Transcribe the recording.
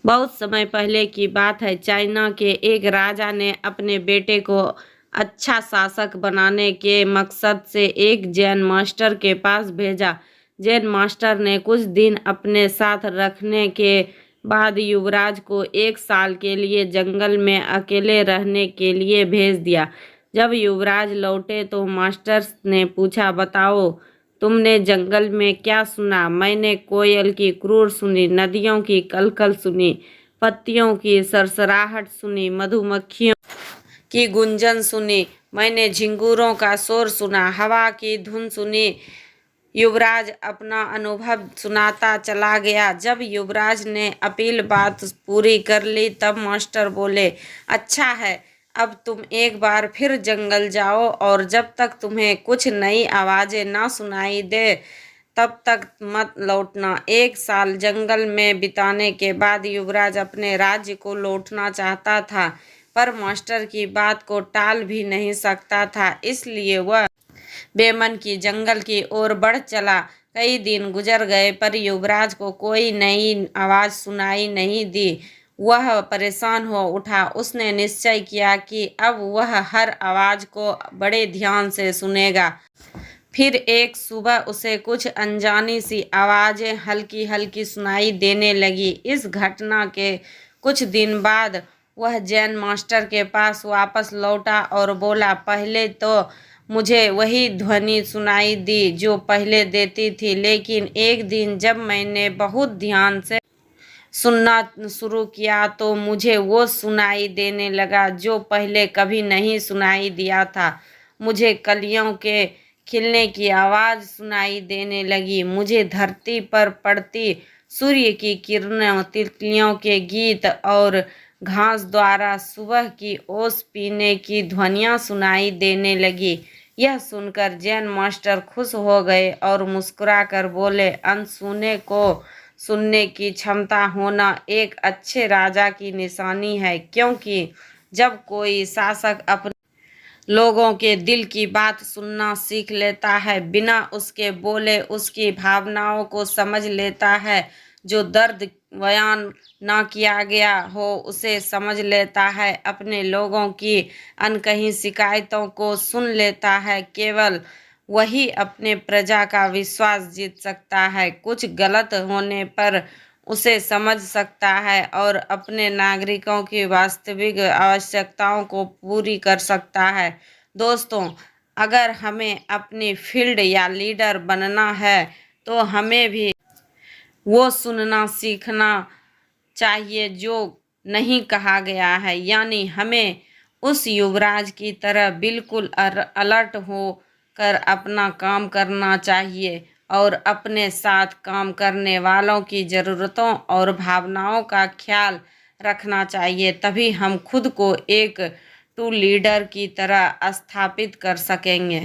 बहुत समय पहले की बात है। चाइना के एक राजा ने अपने बेटे को अच्छा शासक बनाने के मकसद से एक जैन मास्टर के पास भेजा। जैन मास्टर ने कुछ दिन अपने साथ रखने के बाद युवराज को 1 साल के लिए जंगल में अकेले रहने के लिए भेज दिया। जब युवराज लौटे तो मास्टर ने पूछा, बताओ तुमने जंगल में क्या सुना? मैंने कोयल की क्रूर सुनी, नदियों की कलकल सुनी, पत्तियों की सरसराहट सुनी, मधुमक्खियों की गुंजन सुनी, मैंने झिंगुरों का शोर सुना, हवा की धुन सुनी। युवराज अपना अनुभव सुनाता चला गया। जब युवराज ने अपनी बात पूरी कर ली तब मास्टर बोले, अच्छा है, अब तुम एक बार फिर जंगल जाओ और जब तक तुम्हें कुछ नई आवाजें ना सुनाई दे तब तक मत लौटना। 1 साल जंगल में बिताने के बाद युवराज अपने राज्य को लौटना चाहता था, पर मास्टर की बात को टाल भी नहीं सकता था, इसलिए वह बेमन की जंगल की ओर बढ़ चला। कई दिन गुजर गए पर युवराज को कोई नई आवाज सुनाई नहीं दी। वह परेशान हो उठा। उसने निश्चय किया कि अब वह हर आवाज को बड़े ध्यान से सुनेगा। फिर एक सुबह उसे कुछ अनजानी सी आवाजें हल्की हल्की सुनाई देने लगी। इस घटना के कुछ दिन बाद वह जैन मास्टर के पास वापस लौटा और बोला, पहले तो मुझे वही ध्वनि सुनाई दी जो पहले देती थी, लेकिन एक दिन जब मैंने बहुत ध्यान से सुनना शुरू किया तो मुझे वो सुनाई देने लगा जो पहले कभी नहीं सुनाई दिया था। मुझे कलियों के खिलने की आवाज़ सुनाई देने लगी, मुझे धरती पर पड़ती सूर्य की किरणों, तितलियों के गीत और घास द्वारा सुबह की ओस पीने की ध्वनियाँ सुनाई देने लगी। यह सुनकर जैन मास्टर खुश हो गए और मुस्कुराकर बोले, अनसुने को सुनने की क्षमता होना एक अच्छे राजा की निशानी है, क्योंकि जब कोई शासक अपने लोगों के दिल की बात सुनना सीख लेता है, बिना उसके बोले उसकी भावनाओं को समझ लेता है, जो दर्द बयान ना किया गया हो उसे समझ लेता है, अपने लोगों की अनकही शिकायतों को सुन लेता है, केवल वही अपने प्रजा का विश्वास जीत सकता है, कुछ गलत होने पर उसे समझ सकता है और अपने नागरिकों की वास्तविक आवश्यकताओं को पूरी कर सकता है। दोस्तों, अगर हमें अपनी फील्ड या लीडर बनना है तो हमें भी वो सुनना सीखना चाहिए जो नहीं कहा गया है, यानी हमें उस युवराज की तरह बिल्कुल अलर्ट हो कर अपना काम करना चाहिए और अपने साथ काम करने वालों की ज़रूरतों और भावनाओं का ख्याल रखना चाहिए। तभी हम खुद को एक ट्रू लीडर की तरह स्थापित कर सकेंगे।